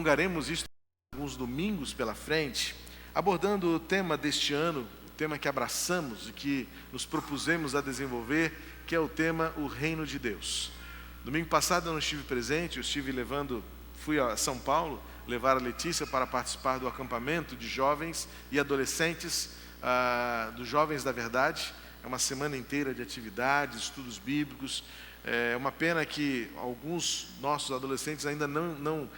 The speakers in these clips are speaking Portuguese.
Prolongaremos isto alguns domingos pela frente, abordando o tema deste ano, o tema que abraçamos e que nos propusemos a desenvolver, que é o tema O Reino de Deus. Domingo passado eu não estive presente, fui a São Paulo levar a Letícia para participar do acampamento de jovens e adolescentes, dos Jovens da Verdade. É uma semana inteira de atividades, estudos bíblicos. É uma pena que alguns nossos adolescentes ainda não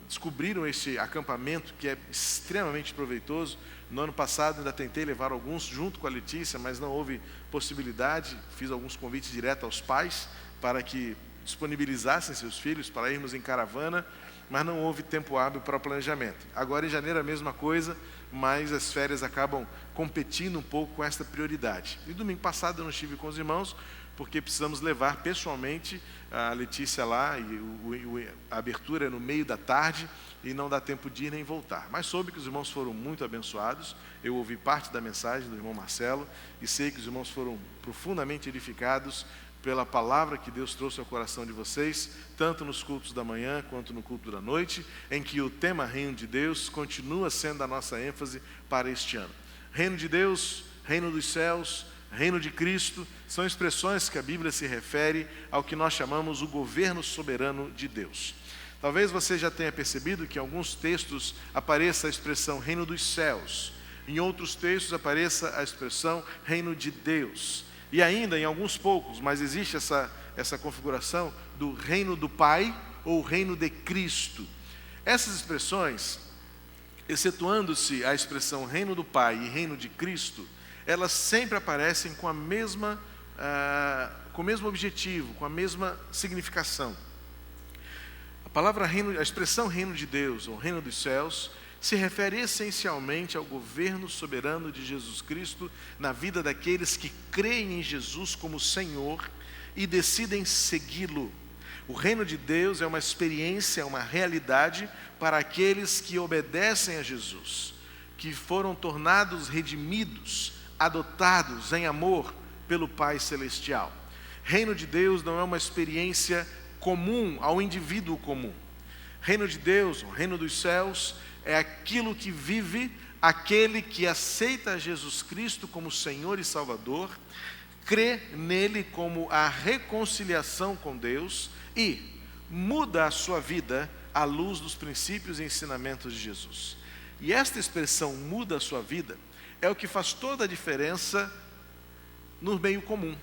descobriram esse acampamento, que é extremamente proveitoso. No ano passado ainda tentei levar alguns junto com a Letícia, mas não houve possibilidade. Fiz alguns convites direto aos pais para que disponibilizassem seus filhos para irmos em caravana, mas não houve tempo hábil para o planejamento. Agora em janeiro a mesma coisa, mas as férias acabam competindo um pouco com esta prioridade. E domingo passado eu não estive com os irmãos, porque precisamos levar pessoalmente a Letícia lá, e a abertura é no meio da tarde, e não dá tempo de ir nem voltar. Mas soube que os irmãos foram muito abençoados. Eu ouvi parte da mensagem do irmão Marcelo, e sei que os irmãos foram profundamente edificados pela palavra que Deus trouxe ao coração de vocês, tanto nos cultos da manhã quanto no culto da noite, em que o tema Reino de Deus continua sendo a nossa ênfase para este ano. Reino de Deus, Reino dos Céus, Reino de Cristo, são expressões que a Bíblia se refere ao que nós chamamos o governo soberano de Deus. Talvez você já tenha percebido que em alguns textos apareça a expressão Reino dos Céus, em outros textos apareça a expressão Reino de Deus. E ainda em alguns poucos, mas existe essa configuração do reino do Pai ou reino de Cristo. Essas expressões, excetuando-se a expressão reino do Pai e reino de Cristo, elas sempre aparecem com o mesmo objetivo, com a mesma significação. A palavra reino, a expressão reino de Deus ou reino dos céus se refere essencialmente ao governo soberano de Jesus Cristo na vida daqueles que creem em Jesus como Senhor e decidem segui-lo. O reino de Deus é uma experiência, uma realidade para aqueles que obedecem a Jesus, que foram tornados redimidos, adotados em amor pelo Pai Celestial. Reino de Deus não é uma experiência comum ao indivíduo comum. Reino de Deus, o reino dos céus, é aquilo que vive aquele que aceita Jesus Cristo como Senhor e Salvador, crê nele como a reconciliação com Deus e muda a sua vida à luz dos princípios e ensinamentos de Jesus. E esta expressão muda a sua vida é o que faz toda a diferença no meio comum.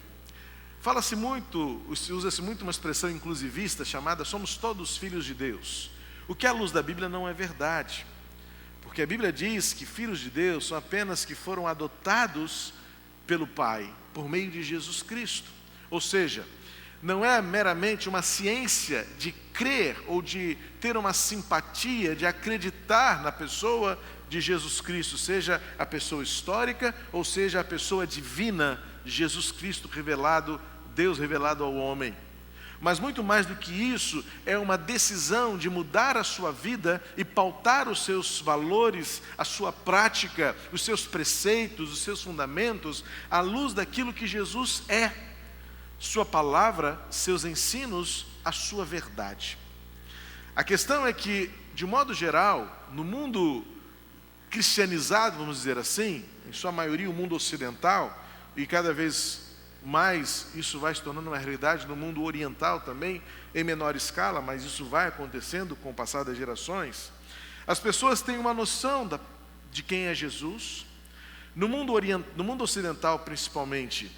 Fala-se muito, usa-se muito uma expressão inclusivista chamada somos todos filhos de Deus. O que à luz da Bíblia não é verdade. Porque a Bíblia diz que filhos de Deus são apenas que foram adotados pelo Pai, por meio de Jesus Cristo. Ou seja, não é meramente uma ciência de crer ou de ter uma simpatia, de acreditar na pessoa de Jesus Cristo, seja a pessoa histórica ou seja a pessoa divina, Jesus Cristo revelado, Deus revelado ao homem. Mas muito mais do que isso, é uma decisão de mudar a sua vida e pautar os seus valores, a sua prática, os seus preceitos, os seus fundamentos, à luz daquilo que Jesus é. Sua palavra, seus ensinos, a sua verdade. A questão é que, de modo geral, no mundo cristianizado, vamos dizer assim, em sua maioria o mundo ocidental, e cada vez mais isso vai se tornando uma realidade no mundo oriental também, em menor escala, mas isso vai acontecendo com o passar das gerações. As pessoas têm uma noção de quem é Jesus. No mundo ocidental, principalmente,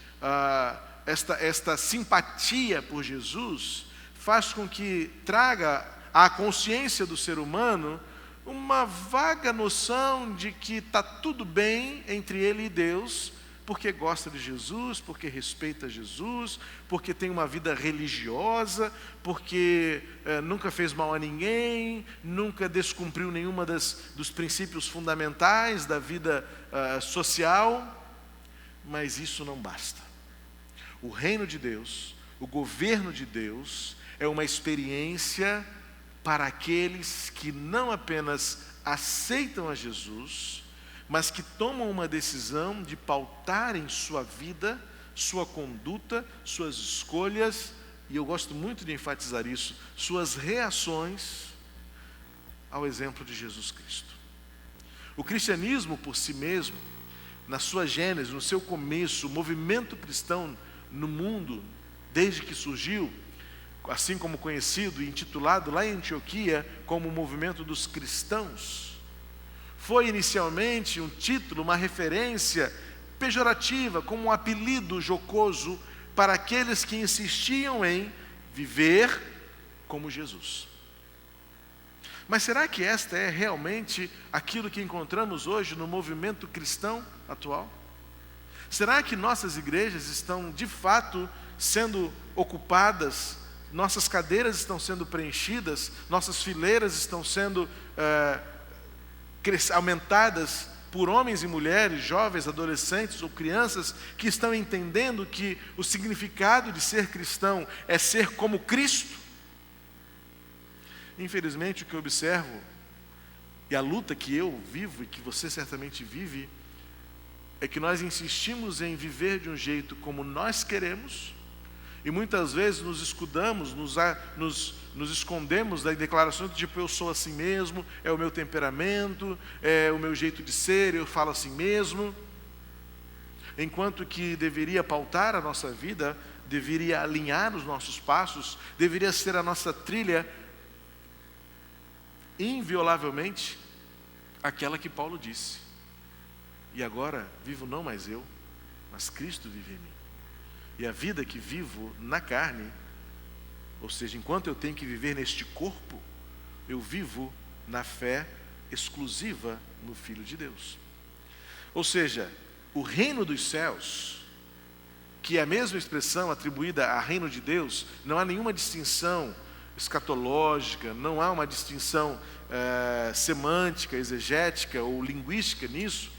esta simpatia por Jesus faz com que traga à consciência do ser humano uma vaga noção de que está tudo bem entre ele e Deus, porque gosta de Jesus, porque respeita Jesus, porque tem uma vida religiosa, porque nunca fez mal a ninguém, nunca descumpriu nenhuma dos princípios fundamentais da vida social, mas isso não basta. O reino de Deus, o governo de Deus, é uma experiência para aqueles que não apenas aceitam a Jesus, mas que tomam uma decisão de pautarem sua vida, sua conduta, suas escolhas, e eu gosto muito de enfatizar isso, suas reações ao exemplo de Jesus Cristo. O cristianismo por si mesmo, na sua gênese, no seu começo, o movimento cristão no mundo, desde que surgiu, assim como conhecido e intitulado lá em Antioquia como o movimento dos cristãos, foi inicialmente um título, uma referência pejorativa, como um apelido jocoso para aqueles que insistiam em viver como Jesus. Mas será que esta é realmente aquilo que encontramos hoje no movimento cristão atual? Será que nossas igrejas estão de fato sendo ocupadas, nossas cadeiras estão sendo preenchidas, nossas fileiras estão sendo aumentadas por homens e mulheres, jovens, adolescentes ou crianças que estão entendendo que o significado de ser cristão é ser como Cristo? Infelizmente, o que eu observo, e a luta que eu vivo e que você certamente vive, é que nós insistimos em viver de um jeito como nós queremos, e muitas vezes nos escudamos, nos escondemos das declarações de tipo, eu sou assim mesmo, é o meu temperamento, é o meu jeito de ser, eu falo assim mesmo. Enquanto que deveria pautar a nossa vida, deveria alinhar os nossos passos, deveria ser a nossa trilha, inviolavelmente, aquela que Paulo disse: e agora vivo não mais eu, mas Cristo vive em mim. E a vida que vivo na carne, ou seja, enquanto eu tenho que viver neste corpo, eu vivo na fé exclusiva no Filho de Deus. Ou seja, o reino dos céus, que é a mesma expressão atribuída ao reino de Deus, não há nenhuma distinção escatológica, não há uma distinção semântica, exegética ou linguística nisso,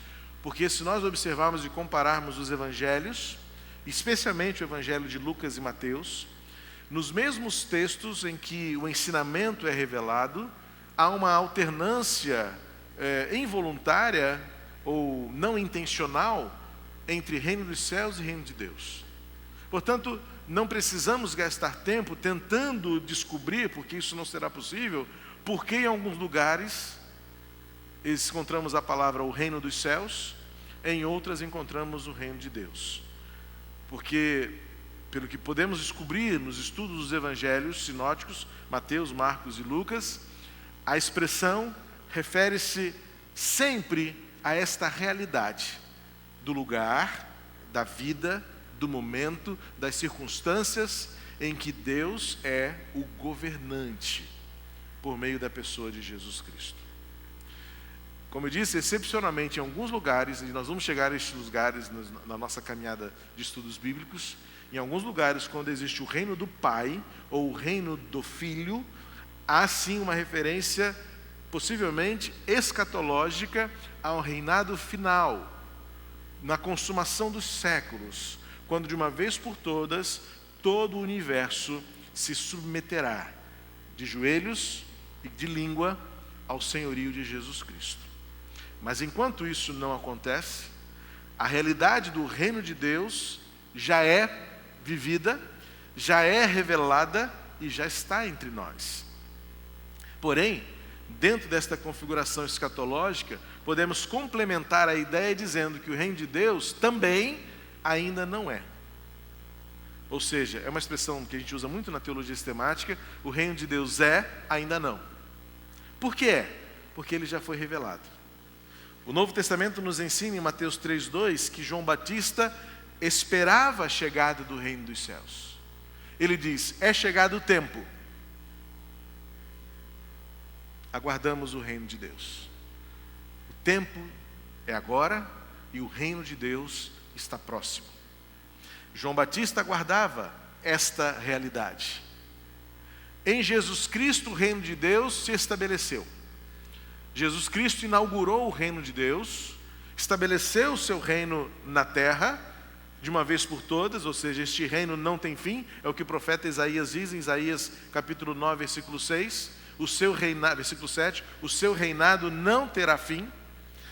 porque se nós observarmos e compararmos os evangelhos, especialmente o evangelho de Lucas e Mateus, nos mesmos textos em que o ensinamento é revelado, há uma alternância involuntária ou não intencional entre reino dos céus e reino de Deus. Portanto, não precisamos gastar tempo tentando descobrir, porque isso não será possível, porque em alguns lugares encontramos a palavra o reino dos céus, em outras encontramos o reino de Deus. Porque, pelo que podemos descobrir nos estudos dos evangelhos sinóticos, Mateus, Marcos e Lucas, a expressão refere-se sempre a esta realidade do lugar, da vida, do momento, das circunstâncias em que Deus é o governante por meio da pessoa de Jesus Cristo. Como eu disse, excepcionalmente em alguns lugares, e nós vamos chegar a estes lugares na nossa caminhada de estudos bíblicos, em alguns lugares, quando existe o reino do Pai ou o reino do Filho, há sim uma referência possivelmente escatológica ao reinado final, na consumação dos séculos, quando de uma vez por todas, todo o universo se submeterá de joelhos e de língua ao senhorio de Jesus Cristo. Mas enquanto isso não acontece, a realidade do reino de Deus já é vivida, já é revelada e já está entre nós. Porém, dentro desta configuração escatológica, podemos complementar a ideia dizendo que o reino de Deus também ainda não é. Ou seja, é uma expressão que a gente usa muito na teologia sistemática, o reino de Deus é, ainda não. Por que é? Porque ele já foi revelado. O Novo Testamento nos ensina em Mateus 3,2 que João Batista esperava a chegada do reino dos céus. Ele diz: é chegado o tempo, aguardamos o reino de Deus. O tempo é agora e o reino de Deus está próximo. João Batista aguardava esta realidade. Em Jesus Cristo o reino de Deus se estabeleceu. Jesus Cristo inaugurou o reino de Deus, estabeleceu o seu reino na terra, de uma vez por todas, ou seja, este reino não tem fim, é o que o profeta Isaías diz em Isaías capítulo 9, versículo 6, o seu reinado, versículo 7, o seu reinado não terá fim.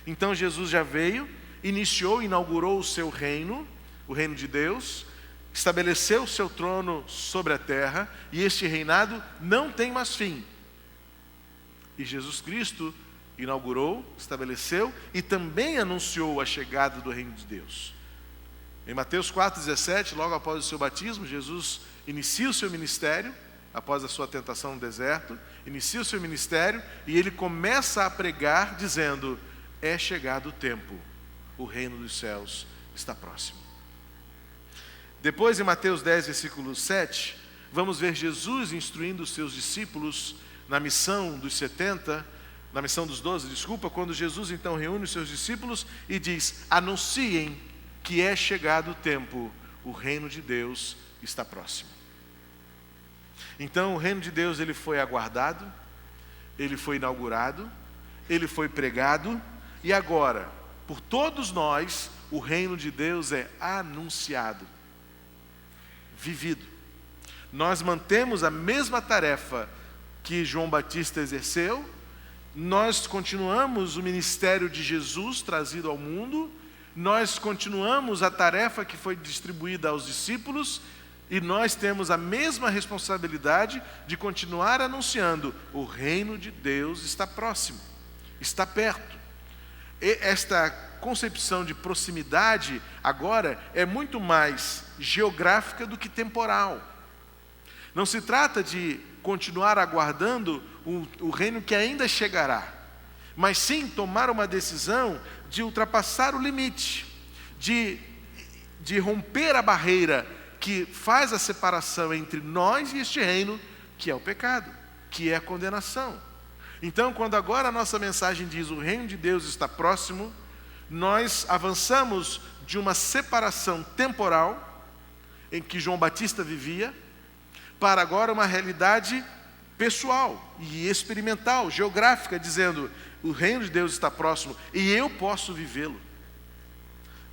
Então Jesus já veio, iniciou, inaugurou o seu reino, o reino de Deus, estabeleceu o seu trono sobre a terra, e este reinado não tem mais fim. E Jesus Cristo inaugurou, estabeleceu e também anunciou a chegada do reino de Deus. Em Mateus 4,17, logo após o seu batismo, Jesus inicia o seu ministério, após a sua tentação no deserto, inicia o seu ministério e ele começa a pregar dizendo: é chegado o tempo, o reino dos céus está próximo. Depois, em Mateus 10, versículo 7, vamos ver Jesus instruindo os seus discípulos na missão dos 70, na missão dos 12, quando Jesus então reúne os seus discípulos e diz: anunciem que é chegado o tempo, o reino de Deus está próximo. Então o reino de Deus ele foi aguardado, ele foi inaugurado, ele foi pregado e agora, por todos nós, o reino de Deus é anunciado, vivido. Nós mantemos a mesma tarefa que João Batista exerceu, nós continuamos o ministério de Jesus trazido ao mundo, nós continuamos a tarefa que foi distribuída aos discípulos e nós temos a mesma responsabilidade de continuar anunciando: o reino de Deus está próximo, está perto. E esta concepção de proximidade agora é muito mais geográfica do que temporal. Não se trata de continuar aguardando o reino que ainda chegará, mas sim tomar uma decisão de ultrapassar o limite, de romper a barreira que faz a separação entre nós e este reino, que é o pecado, que é a condenação. Então, quando agora a nossa mensagem diz: o reino de Deus está próximo, nós avançamos de uma separação temporal, em que João Batista vivia, para agora uma realidade pessoal e experimental, geográfica, dizendo: o reino de Deus está próximo e eu posso vivê-lo.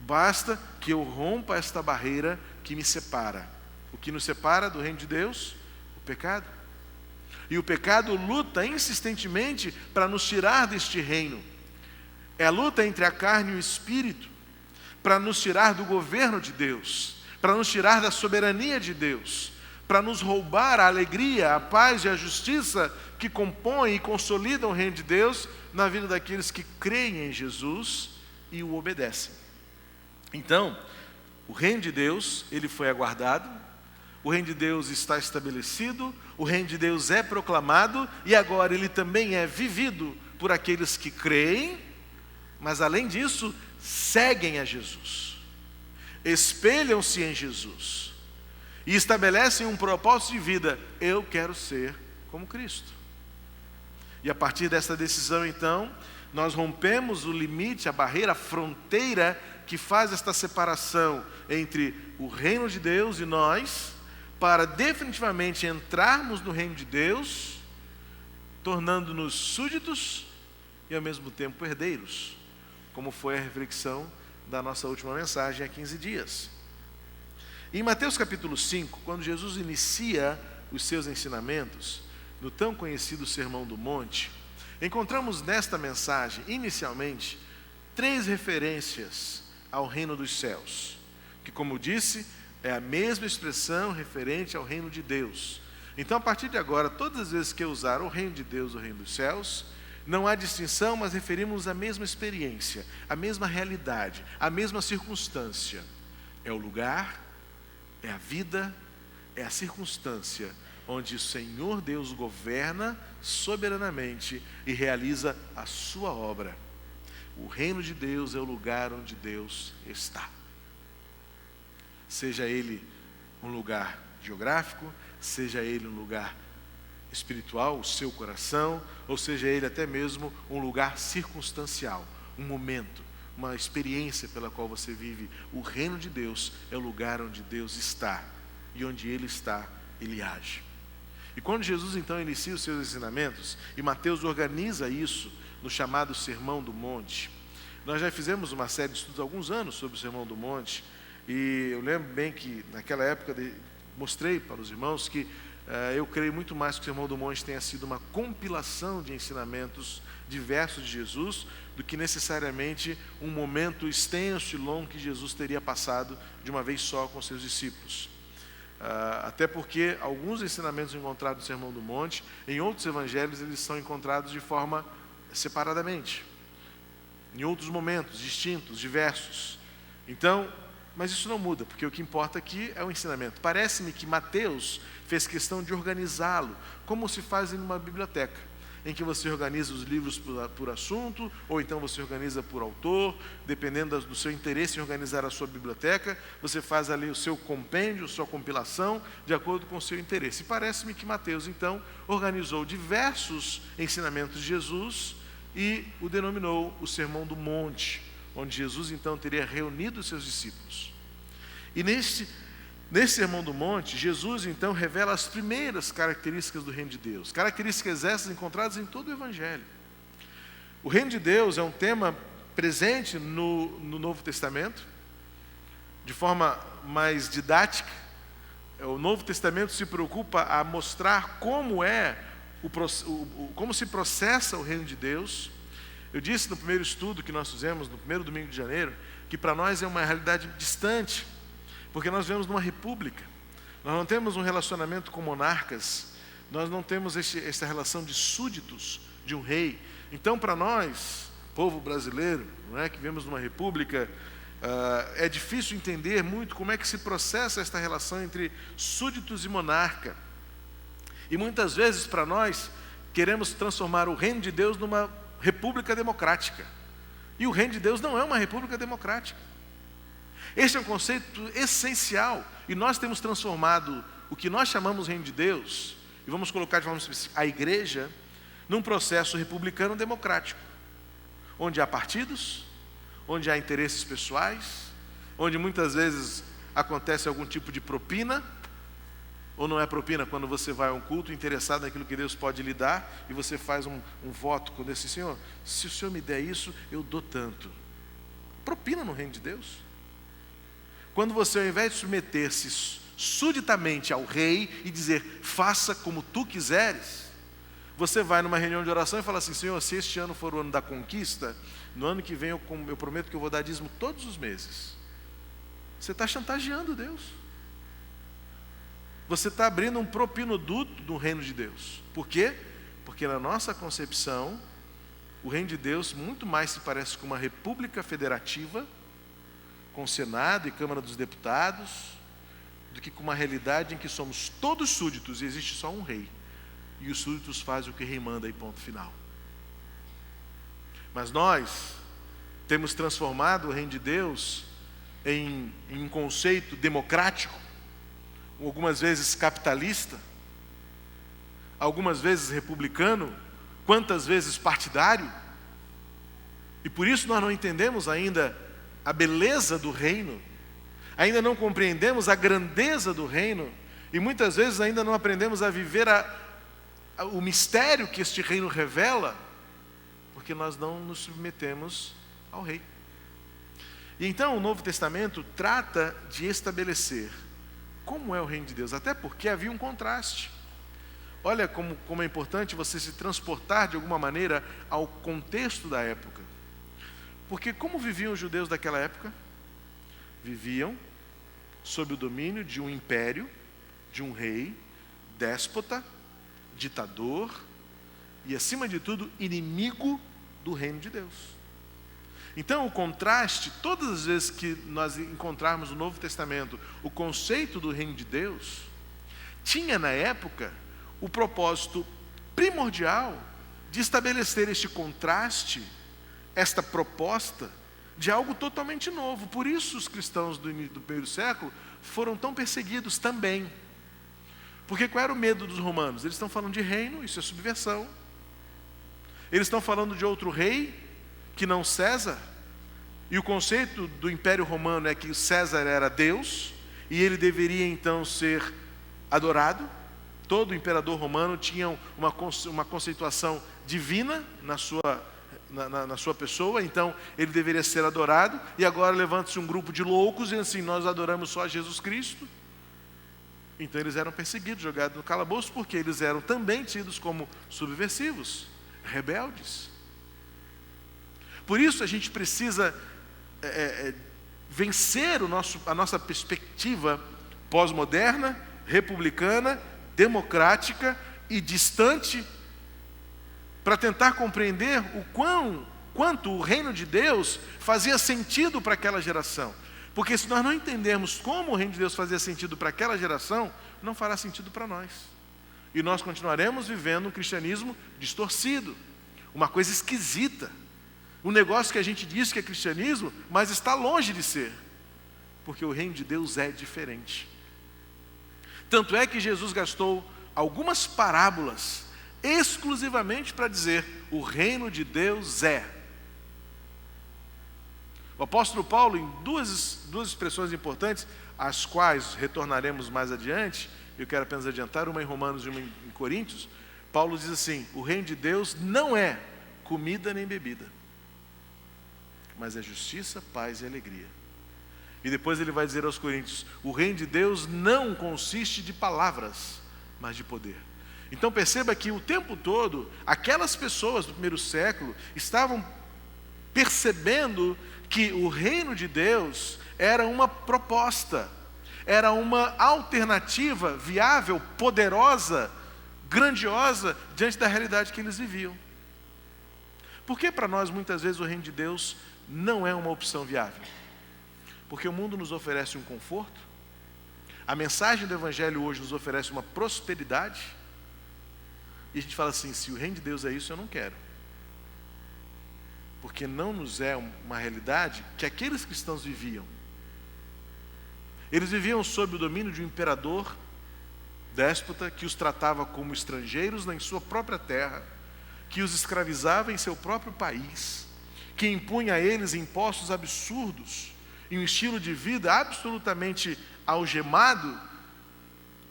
Basta que eu rompa esta barreira que me separa. O que nos separa do reino de Deus? O pecado. E o pecado luta insistentemente para nos tirar deste reino. É a luta entre a carne e o espírito, para nos tirar do governo de Deus, para nos tirar da soberania de Deus, para nos roubar a alegria, a paz e a justiça que compõem e consolidam o reino de Deus na vida daqueles que creem em Jesus e o obedecem. Então, o reino de Deus, ele foi aguardado, o reino de Deus está estabelecido, o reino de Deus é proclamado e agora ele também é vivido por aqueles que creem, mas além disso, seguem a Jesus, espelham-se em Jesus e estabelecem um propósito de vida: eu quero ser como Cristo. E a partir dessa decisão, então, nós rompemos o limite, a barreira, a fronteira que faz esta separação entre o reino de Deus e nós, para definitivamente entrarmos no reino de Deus, tornando-nos súditos e ao mesmo tempo herdeiros, como foi a reflexão da nossa última mensagem há 15 dias. Em Mateus capítulo 5, quando Jesus inicia os seus ensinamentos, no tão conhecido Sermão do Monte, encontramos nesta mensagem, inicialmente, 3 referências ao reino dos céus, que, como disse, é a mesma expressão referente ao reino de Deus. Então, a partir de agora, todas as vezes que eu usar o reino de Deus, o reino dos céus, não há distinção, mas referimos à mesma experiência, à mesma realidade, à mesma circunstância. É o lugar, é a vida, é a circunstância onde o Senhor Deus governa soberanamente e realiza a sua obra. O reino de Deus é o lugar onde Deus está. Seja ele um lugar geográfico, seja ele um lugar espiritual, o seu coração, ou seja ele até mesmo um lugar circunstancial, um momento, uma experiência pela qual você vive. O reino de Deus é o lugar onde Deus está, e onde Ele está, Ele age. E quando Jesus então inicia os seus ensinamentos, e Mateus organiza isso no chamado Sermão do Monte, nós já fizemos uma série de estudos há alguns anos sobre o Sermão do Monte, e eu lembro bem que naquela época mostrei para os irmãos que eu creio muito mais que o Sermão do Monte tenha sido uma compilação de ensinamentos diversos de Jesus, do que necessariamente um momento extenso e longo que Jesus teria passado de uma vez só com seus discípulos. Até porque alguns ensinamentos encontrados no Sermão do Monte, em outros evangelhos, eles são encontrados de forma separadamente, em outros momentos, distintos, diversos. Então, mas isso não muda, porque o que importa aqui é o ensinamento. Parece-me que Mateus fez questão de organizá-lo, como se faz em uma biblioteca, em que você organiza os livros por assunto, ou então você organiza por autor, dependendo do seu interesse em organizar a sua biblioteca, você faz ali o seu compêndio, sua compilação, de acordo com o seu interesse. E parece-me que Mateus, então, organizou diversos ensinamentos de Jesus e o denominou o Sermão do Monte, onde Jesus, então, teria reunido os seus discípulos. E nesse Sermão do Monte, Jesus, então, revela as primeiras características do Reino de Deus, características essas encontradas em todo o Evangelho. O Reino de Deus é um tema presente no Novo Testamento, de forma mais didática. O Novo Testamento se preocupa a mostrar como como se processa o Reino de Deus. Eu disse no primeiro estudo que nós fizemos, no primeiro domingo de janeiro, que para nós é uma realidade distante, porque nós vivemos numa república, nós não temos um relacionamento com monarcas, nós não temos essa relação de súditos de um rei. Então, para nós, povo brasileiro, não é, que vivemos numa república, é difícil entender muito como é que se processa esta relação entre súditos e monarca. E muitas vezes, para nós, queremos transformar o reino de Deus numa república democrática. E o reino de Deus não é uma república democrática. Este é um conceito essencial, e nós temos transformado o que nós chamamos reino de Deus, e vamos colocar de forma específica a igreja, num processo republicano democrático, onde há partidos, onde há interesses pessoais, onde muitas vezes acontece algum tipo de propina, ou não é propina quando você vai a um culto interessado naquilo que Deus pode lhe dar, e você faz um voto com esse Senhor, se o Senhor me der isso, eu dou tanto. Propina no reino de Deus. Quando você, ao invés de submeter-se subitamente ao rei e dizer, faça como tu quiseres, você vai numa reunião de oração e fala assim, Senhor, se este ano for o ano da conquista, no ano que vem eu prometo que eu vou dar dízimo todos os meses. Você está chantageando Deus. Você está abrindo um propinoduto do reino de Deus. Por quê? Porque na nossa concepção, o reino de Deus muito mais se parece com uma república federativa, com Senado e Câmara dos Deputados, do que com uma realidade em que somos todos súditos e existe só um rei. E os súditos fazem o que o rei manda e ponto final. Mas nós temos transformado o reino de Deus em um conceito democrático, algumas vezes capitalista, algumas vezes republicano, quantas vezes partidário. E por isso nós não entendemos ainda a beleza do reino, ainda não compreendemos a grandeza do reino, e muitas vezes ainda não aprendemos a viver o mistério que este reino revela, porque nós não nos submetemos ao rei. E então o Novo Testamento trata de estabelecer como é o reino de Deus, até porque havia um contraste. Olha como é importante você se transportar de alguma maneira ao contexto da época. Porque como viviam os judeus daquela época? Viviam sob o domínio de um império, de um rei, déspota, ditador e, acima de tudo, inimigo do reino de Deus. Então, o contraste, todas as vezes que nós encontrarmos no Novo Testamento o conceito do reino de Deus, tinha na época o propósito primordial de estabelecer este contraste, esta proposta de algo totalmente novo. Por isso os cristãos do primeiro século foram tão perseguidos também. Porque qual era o medo dos romanos? Eles estão falando de reino, isso é subversão. Eles estão falando de outro rei, que não César. E o conceito do Império Romano é que César era Deus, e ele deveria então ser adorado. Todo imperador romano tinha uma conceituação divina na sua pessoa, então ele deveria ser adorado. E agora levanta-se um grupo de loucos e assim, nós adoramos só Jesus Cristo. Então eles eram perseguidos, jogados no calabouço, porque eles eram também tidos como subversivos, rebeldes. Por isso a gente precisa vencer a nossa perspectiva pós-moderna, republicana, democrática e distante, para tentar compreender quanto o reino de Deus fazia sentido para aquela geração. Porque se nós não entendermos como o reino de Deus fazia sentido para aquela geração, não fará sentido para nós. E nós continuaremos vivendo um cristianismo distorcido, uma coisa esquisita. Um negócio que a gente diz que é cristianismo, mas está longe de ser. Porque o reino de Deus é diferente. Tanto é que Jesus gastou algumas parábolas exclusivamente para dizer: o reino de Deus é. O apóstolo Paulo, em duas expressões importantes, às quais retornaremos mais adiante, eu quero apenas adiantar, uma em Romanos e uma em Coríntios, Paulo diz assim: o reino de Deus não é comida nem bebida, mas é justiça, paz e alegria. E depois ele vai dizer aos Coríntios: o reino de Deus não consiste de palavras, mas de poder. Então perceba que o tempo todo, aquelas pessoas do primeiro século estavam percebendo que o reino de Deus era uma proposta, era uma alternativa viável, poderosa, grandiosa, diante da realidade que eles viviam. Por que para nós muitas vezes o reino de Deus não é uma opção viável? Porque o mundo nos oferece um conforto, a mensagem do Evangelho hoje nos oferece uma prosperidade, e a gente fala assim: se o reino de Deus é isso, eu não quero. Porque não nos é uma realidade que aqueles cristãos viviam. Eles viviam sob o domínio de um imperador déspota que os tratava como estrangeiros em sua própria terra, que os escravizava em seu próprio país, que impunha a eles impostos absurdos e um estilo de vida absolutamente algemado.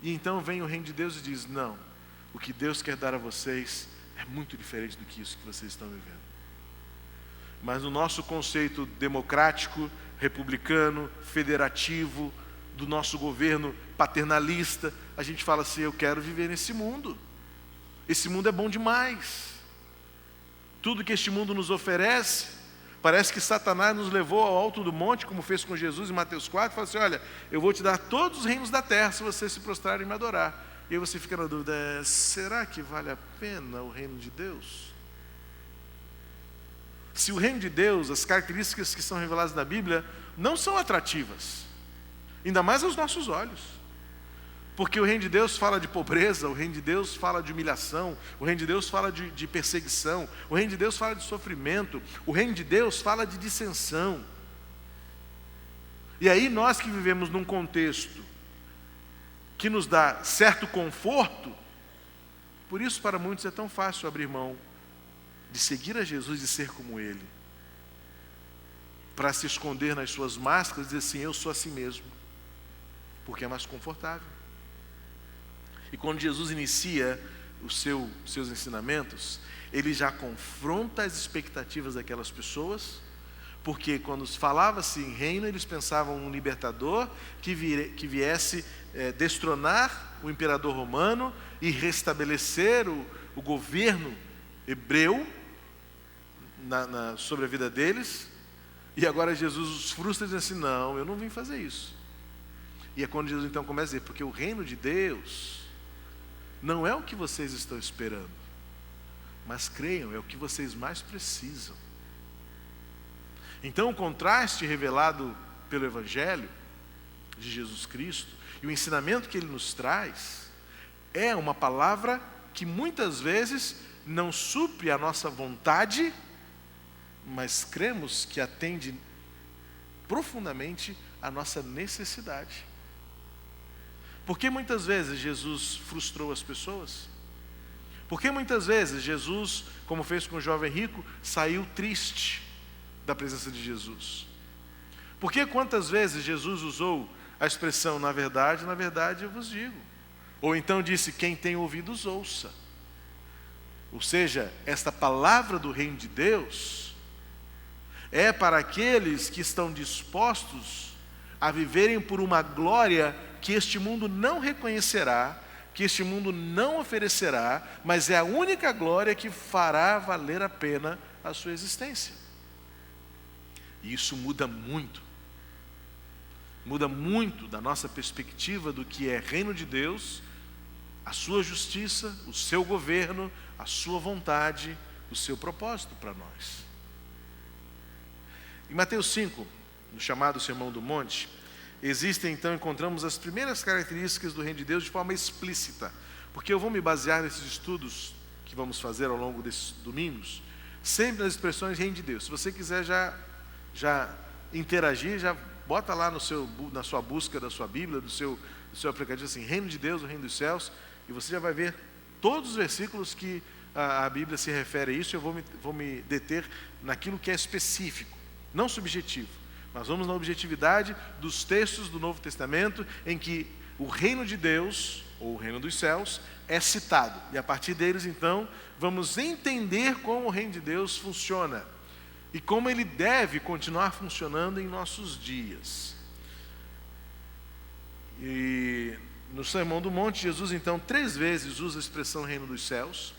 E então vem o reino de Deus e diz: não, o que Deus quer dar a vocês é muito diferente do que isso que vocês estão vivendo. Mas no nosso conceito democrático, republicano, federativo, do nosso governo paternalista, a gente fala assim: eu quero viver nesse mundo. Esse mundo é bom demais. Tudo que este mundo nos oferece, parece que Satanás nos levou ao alto do monte, como fez com Jesus em Mateus 4, e falou assim: olha, eu vou te dar todos os reinos da terra se você se prostrar e me adorar. E aí você fica na dúvida: será que vale a pena o reino de Deus? Se o reino de Deus, as características que são reveladas na Bíblia, não são atrativas, ainda mais aos nossos olhos. Porque o reino de Deus fala de pobreza, o reino de Deus fala de humilhação, o reino de Deus fala de perseguição, o reino de Deus fala de sofrimento, o reino de Deus fala de dissensão. E aí nós que vivemos num contexto que nos dá certo conforto, por isso para muitos é tão fácil abrir mão de seguir a Jesus e ser como Ele, para se esconder nas suas máscaras e dizer assim: eu sou assim mesmo, porque é mais confortável. E quando Jesus inicia os seus ensinamentos, Ele já confronta as expectativas daquelas pessoas, porque quando falava-se em reino, eles pensavam um libertador que viesse destronar o imperador romano e restabelecer o governo hebreu sobre a vida deles. E agora Jesus os frustra e diz assim: não, eu não vim fazer isso. E é quando Jesus então começa a dizer: porque o reino de Deus não é o que vocês estão esperando, mas creiam, é o que vocês mais precisam. Então o contraste revelado pelo Evangelho de Jesus Cristo e o ensinamento que Ele nos traz é uma palavra que muitas vezes não supre a nossa vontade, mas cremos que atende profundamente a nossa necessidade. Por que muitas vezes Jesus frustrou as pessoas? Por que muitas vezes Jesus, como fez com o jovem rico, saiu triste da presença de Jesus? Por que quantas vezes Jesus usou a expressão na verdade eu vos digo? Ou então disse: quem tem ouvidos ouça. Ou seja, esta palavra do reino de Deus é para aqueles que estão dispostos a viverem por uma glória que este mundo não reconhecerá, que este mundo não oferecerá, mas é a única glória que fará valer a pena a sua existência. E isso muda muito. muda muito da nossa perspectiva do que é reino de Deus, a sua justiça, o seu governo, a sua vontade, o seu propósito para nós. Em Mateus 5, no chamado Sermão do Monte, encontramos as primeiras características do reino de Deus de forma explícita, porque eu vou me basear nesses estudos que vamos fazer ao longo desses domingos, sempre nas expressões reino de Deus. Se você quiser já interagir, já bota lá na sua busca da sua Bíblia, do seu aplicativo, assim, reino de Deus, o reino dos céus, e você já vai ver todos os versículos que a Bíblia se refere a isso. Eu vou me deter naquilo que é específico, não subjetivo. Nós vamos na objetividade dos textos do Novo Testamento, em que o reino de Deus, ou o reino dos céus, é citado. E a partir deles, então, vamos entender como o reino de Deus funciona e como ele deve continuar funcionando em nossos dias. E no Sermão do Monte, Jesus, então, 3 vezes usa a expressão reino dos céus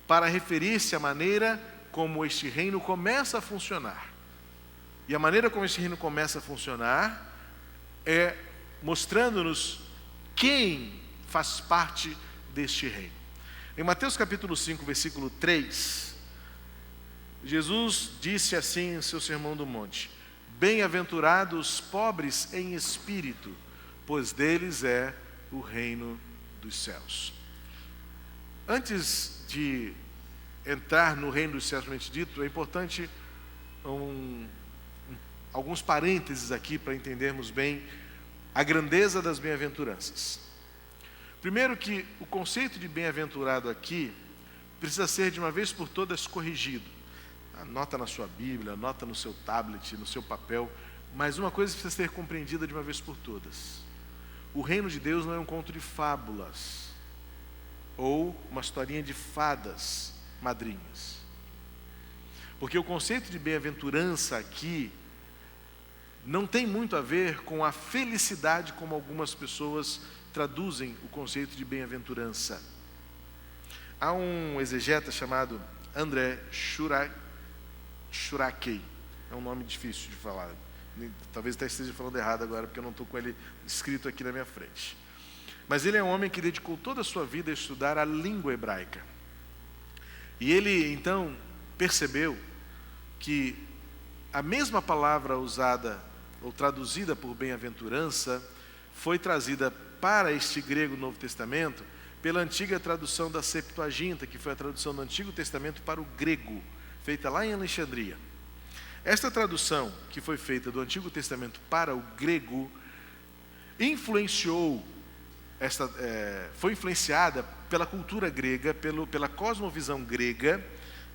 para referir-se à maneira como este reino começa a funcionar. E a maneira como este reino começa a funcionar é mostrando-nos quem faz parte deste reino. Em Mateus capítulo 5, versículo 3, Jesus disse assim em seu Sermão do Monte: bem-aventurados os pobres em espírito, pois deles é o reino dos céus. Antes de entrar no reino dos céus propriamente dito, é importante alguns parênteses aqui para entendermos bem a grandeza das bem-aventuranças. Primeiro, que o conceito de bem-aventurado aqui precisa ser de uma vez por todas corrigido. Anota na sua Bíblia, anota no seu tablet, no seu papel, mas uma coisa precisa ser compreendida de uma vez por todas: o reino de Deus não é um conto de fábulas ou uma historinha de fadas madrinhas, porque o conceito de bem-aventurança aqui não tem muito a ver com a felicidade, como algumas pessoas traduzem o conceito de bem-aventurança. Há um exegeta chamado André Shuraki, é um nome difícil de falar, talvez até esteja falando errado agora, porque eu não estou com ele escrito aqui na minha frente. Mas ele é um homem que dedicou toda a sua vida a estudar a língua hebraica. E ele, então, percebeu que a mesma palavra usada ou traduzida por bem-aventurança foi trazida para este grego do Novo Testamento pela antiga tradução da Septuaginta, que foi a tradução do Antigo Testamento para o grego, feita lá em Alexandria. Esta tradução, que foi feita do Antigo Testamento para o grego, foi influenciada pela cultura grega, pela cosmovisão grega,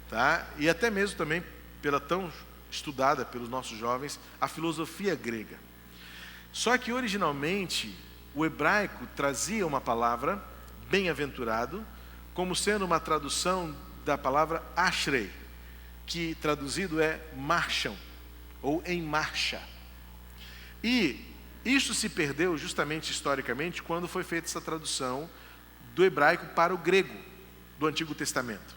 tá? E até mesmo também pela tão estudada pelos nossos jovens, a filosofia grega. Só que originalmente o hebraico trazia uma palavra, bem-aventurado, como sendo uma tradução da palavra ashrei, que traduzido é marcham, ou em marcha. E isso se perdeu justamente historicamente quando foi feita essa tradução do hebraico para o grego do Antigo Testamento.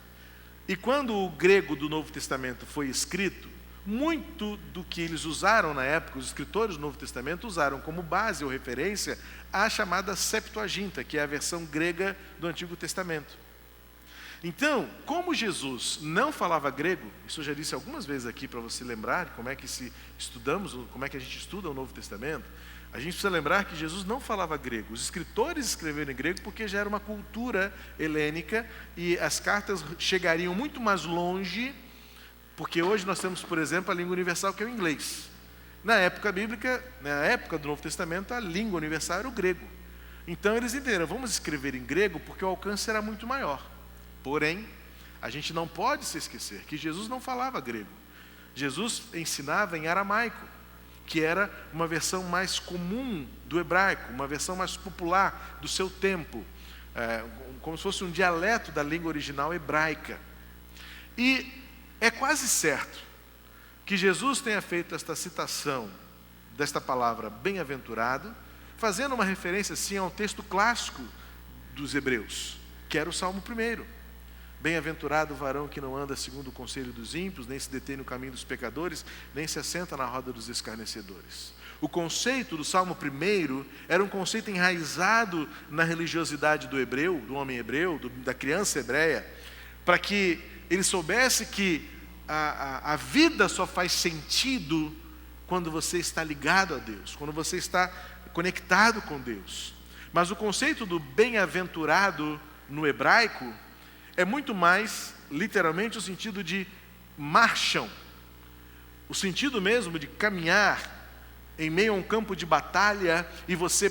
E quando o grego do Novo Testamento foi escrito, muito do que eles usaram na época, os escritores do Novo Testamento usaram como base ou referência a chamada Septuaginta, que é a versão grega do Antigo Testamento. Então, como Jesus não falava grego, isso eu já disse algumas vezes aqui para você lembrar como é que como é que a gente estuda o Novo Testamento, a gente precisa lembrar que Jesus não falava grego. Os escritores escreveram em grego porque já era uma cultura helênica e as cartas chegariam muito mais longe, porque hoje nós temos, por exemplo, a língua universal, que é o inglês. Na época bíblica, na época do Novo Testamento, a língua universal era o grego. Então eles entenderam, vamos escrever em grego porque o alcance era muito maior. Porém, a gente não pode se esquecer que Jesus não falava grego. Jesus ensinava em aramaico, que era uma versão mais comum do hebraico, uma versão mais popular do seu tempo, como se fosse um dialeto da língua original hebraica. E é quase certo que Jesus tenha feito esta citação desta palavra bem-aventurado, fazendo uma referência sim a um texto clássico dos hebreus, que era o Salmo 1. Bem-aventurado o varão que não anda segundo o conselho dos ímpios, nem se detém no caminho dos pecadores, nem se assenta na roda dos escarnecedores. O conceito do Salmo 1 era um conceito enraizado na religiosidade do hebreu, do homem hebreu, da criança hebreia, para que ele soubesse que a vida só faz sentido quando você está ligado a Deus, quando você está conectado com Deus. Mas o conceito do bem-aventurado no hebraico é muito mais, literalmente, o sentido de marcham. O sentido mesmo de caminhar em meio a um campo de batalha e você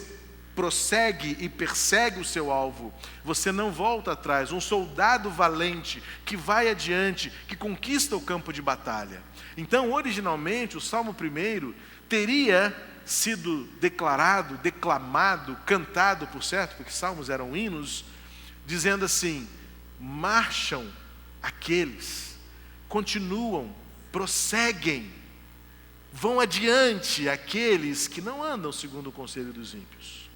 prossegue e persegue o seu alvo. Você não volta atrás. Um soldado valente que vai adiante, que conquista o campo de batalha. Então, originalmente, o Salmo 1 teria sido declarado, declamado, cantado, por certo, porque salmos eram hinos, dizendo assim: marcham aqueles, continuam, prosseguem, vão adiante aqueles que não andam segundo o conselho dos ímpios.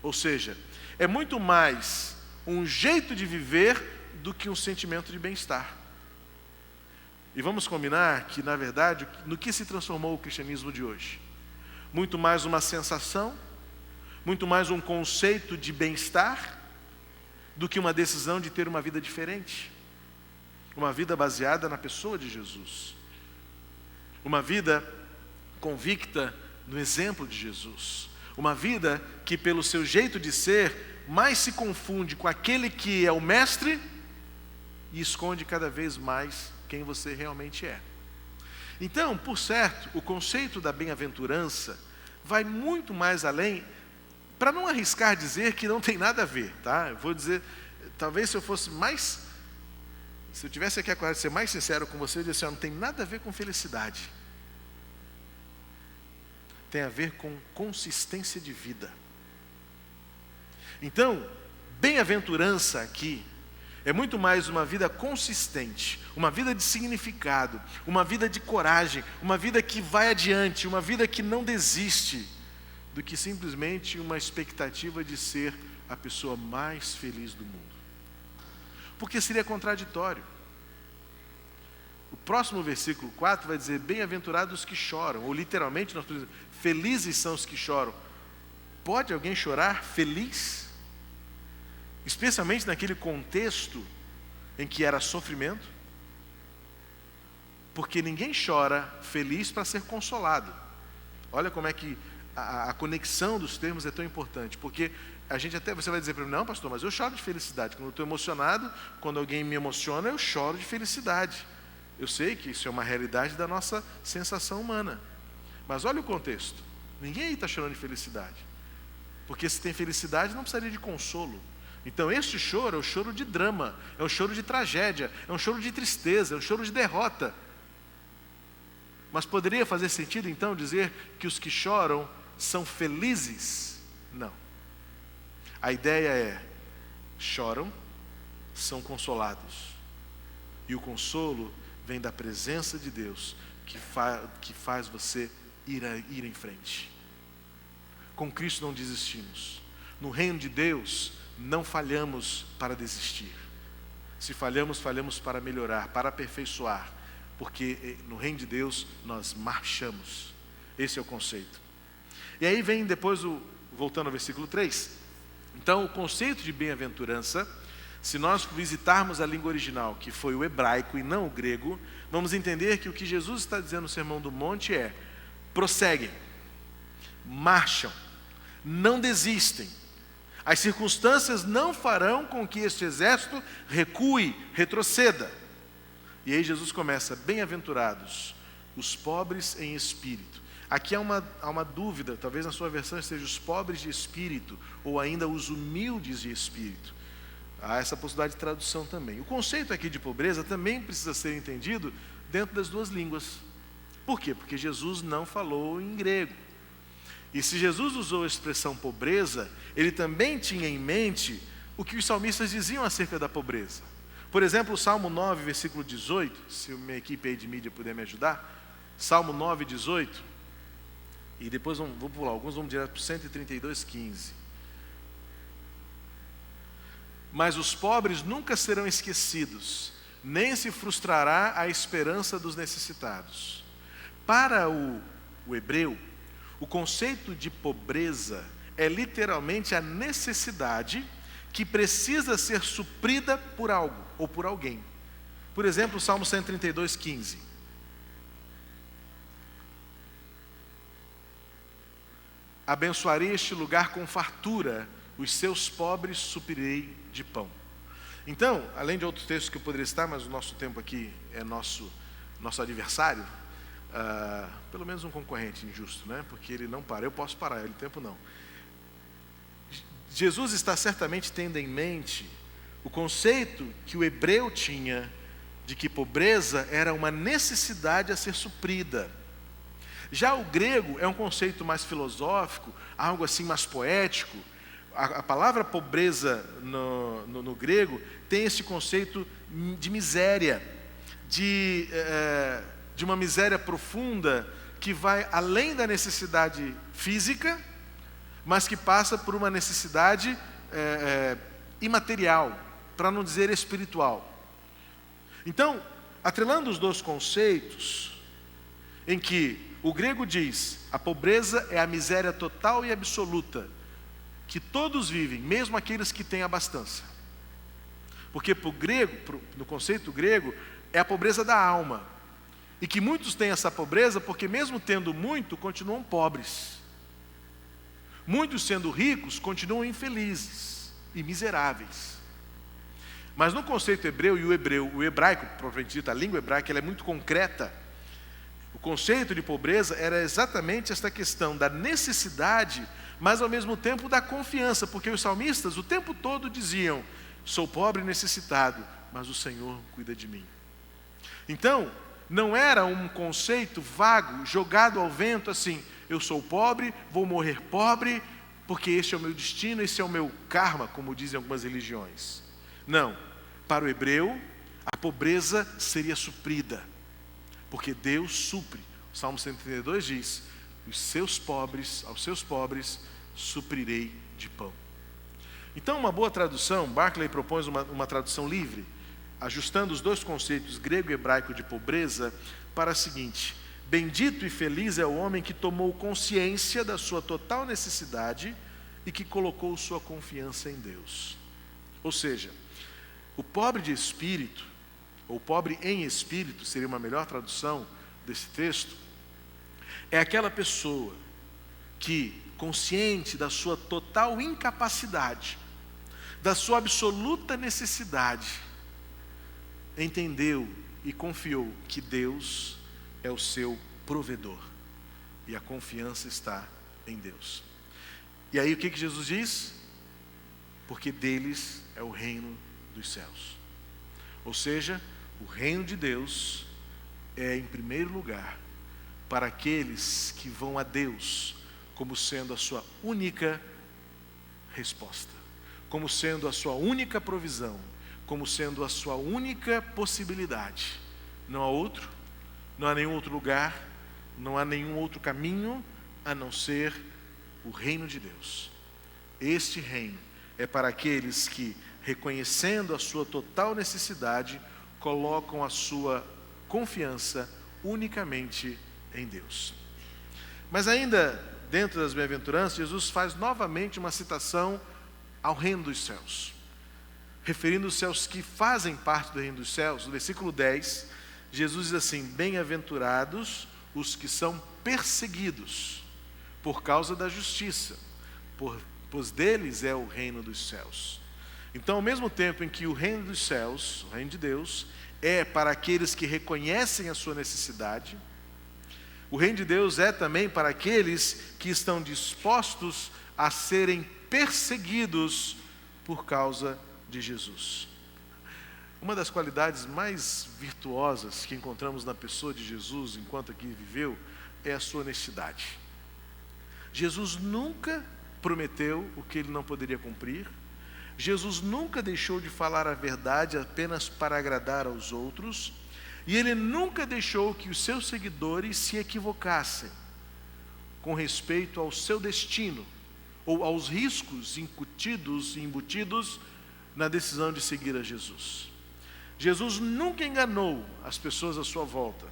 Ou seja, é muito mais um jeito de viver do que um sentimento de bem-estar. E vamos combinar que, na verdade, no que se transformou o cristianismo de hoje? Muito mais uma sensação, muito mais um conceito de bem-estar, do que uma decisão de ter uma vida diferente. Uma vida baseada na pessoa de Jesus. Uma vida convicta no exemplo de Jesus. Uma vida que, pelo seu jeito de ser, mais se confunde com aquele que é o mestre e esconde cada vez mais quem você realmente é. Então, por certo, o conceito da bem-aventurança vai muito mais além, para não arriscar dizer que não tem nada a ver, tá? Eu vou dizer, talvez se eu tivesse aqui a coragem de ser mais sincero com você, eu dizer assim, não tem nada a ver com felicidade. Tem a ver com consistência de vida. Então, bem-aventurança aqui é muito mais uma vida consistente, uma vida de significado, uma vida de coragem, uma vida que vai adiante, uma vida que não desiste, do que simplesmente uma expectativa de ser a pessoa mais feliz do mundo. Porque seria contraditório. O próximo versículo 4 vai dizer: bem-aventurados os que choram, ou literalmente nós podemos dizer, felizes são os que choram. Pode alguém chorar feliz? Especialmente naquele contexto em que era sofrimento? Porque ninguém chora feliz para ser consolado. Olha como é que a conexão dos termos é tão importante, porque você vai dizer para mim, não pastor, mas eu choro de felicidade. Quando eu estou emocionado, quando alguém me emociona, eu choro de felicidade. Eu sei que isso é uma realidade da nossa sensação humana. Mas olha o contexto. Ninguém aí está chorando de felicidade. Porque se tem felicidade, não precisaria de consolo. Então este choro é o choro de drama, é um choro de tragédia, é um choro de tristeza, é um choro de derrota. Mas poderia fazer sentido então dizer que os que choram são felizes? Não. A ideia é, choram, são consolados. E o consolo vem da presença de Deus, que faz você ir em frente. Com Cristo não desistimos. No reino de Deus, não falhamos para desistir. Se falhamos, falhamos para melhorar, para aperfeiçoar. Porque no reino de Deus, nós marchamos. Esse é o conceito. E aí vem depois, voltando ao versículo 3. Então, o conceito de bem-aventurança, se nós visitarmos a língua original, que foi o hebraico e não o grego, vamos entender que o que Jesus está dizendo no Sermão do Monte é: prosseguem, marcham, não desistem. As circunstâncias não farão com que este exército recue, retroceda. E aí Jesus começa: bem-aventurados os pobres em espírito. Aqui há uma dúvida, talvez na sua versão esteja os pobres de espírito, ou ainda os humildes de espírito. Há essa possibilidade de tradução também. O conceito aqui de pobreza também precisa ser entendido dentro das duas línguas. Por quê? Porque Jesus não falou em grego. E se Jesus usou a expressão pobreza, ele também tinha em mente o que os salmistas diziam acerca da pobreza. Por exemplo, o Salmo 9, versículo 18, se a minha equipe aí de mídia puder me ajudar, Salmo 9, 18, e depois vou pular, alguns vamos direto para o 132, 15. Mas os pobres nunca serão esquecidos, nem se frustrará a esperança dos necessitados. Para o hebreu, o conceito de pobreza é literalmente a necessidade que precisa ser suprida por algo ou por alguém. Por exemplo, o Salmo 132, 15. Abençoarei este lugar com fartura, os seus pobres suprirei de pão. Então, além de outros textos que eu poderia citar, mas o nosso tempo aqui é nosso adversário, pelo menos um concorrente injusto, né? Porque ele não para, eu posso parar, ele tempo não. Jesus está certamente tendo em mente o conceito que o hebreu tinha de que pobreza era uma necessidade a ser suprida. Já o grego é um conceito mais filosófico, algo assim mais poético. A palavra pobreza no grego tem esse conceito de miséria, de uma miséria profunda que vai além da necessidade física, mas que passa por uma necessidade imaterial, para não dizer espiritual. Então, atrelando os dois conceitos, em que o grego diz, a pobreza é a miséria total e absoluta, que todos vivem, mesmo aqueles que têm abastança. Porque para o grego, no conceito grego, é a pobreza da alma. E que muitos têm essa pobreza porque mesmo tendo muito, continuam pobres. Muitos sendo ricos, continuam infelizes e miseráveis. Mas no conceito hebreu, o hebraico, propriamente dito, a língua hebraica, ela é muito concreta. O conceito de pobreza era exatamente esta questão da necessidade, mas ao mesmo tempo da confiança, porque os salmistas o tempo todo diziam, sou pobre e necessitado, mas o Senhor cuida de mim. Então, não era um conceito vago, jogado ao vento assim, eu sou pobre, vou morrer pobre, porque este é o meu destino, esse é o meu karma, como dizem algumas religiões. Não, para o hebreu, a pobreza seria suprida, porque Deus supre. O Salmo 132 diz, aos seus pobres suprirei de pão. Então, uma boa tradução, Barclay propõe uma tradução livre, ajustando os dois conceitos grego e hebraico de pobreza para a seguinte: bendito e feliz é o homem que tomou consciência da sua total necessidade e que colocou sua confiança em Deus. Ou seja, o pobre de espírito, ou pobre em espírito, seria uma melhor tradução desse texto, é aquela pessoa que, consciente da sua total incapacidade, da sua absoluta necessidade, entendeu e confiou que Deus é o seu provedor, e a confiança está em Deus. E aí o que Jesus diz? Porque deles é o reino dos céus. Ou seja, o reino de Deus é, em primeiro lugar, para aqueles que vão a Deus como sendo a sua única resposta, como sendo a sua única provisão, como sendo a sua única possibilidade. Não há outro, não há nenhum outro lugar, não há nenhum outro caminho a não ser o reino de Deus. Este reino é para aqueles que, reconhecendo a sua total necessidade, colocam a sua confiança unicamente em Deus. Mas ainda dentro das bem-aventuranças, Jesus faz novamente uma citação ao reino dos céus, referindo-se aos que fazem parte do reino dos céus. No versículo 10, Jesus diz assim: bem-aventurados os que são perseguidos por causa da justiça, pois deles é o reino dos céus. Então, ao mesmo tempo em que o reino dos céus, o reino de Deus, é para aqueles que reconhecem a sua necessidade, o reino de Deus é também para aqueles que estão dispostos a serem perseguidos por causa de Jesus. Uma das qualidades mais virtuosas que encontramos na pessoa de Jesus, enquanto aqui viveu, é a sua honestidade. Jesus nunca prometeu o que ele não poderia cumprir. Jesus nunca deixou de falar a verdade apenas para agradar aos outros. E ele nunca deixou que os seus seguidores se equivocassem com respeito ao seu destino ou aos riscos incutidos e embutidos na decisão de seguir a Jesus. Jesus nunca enganou as pessoas à sua volta,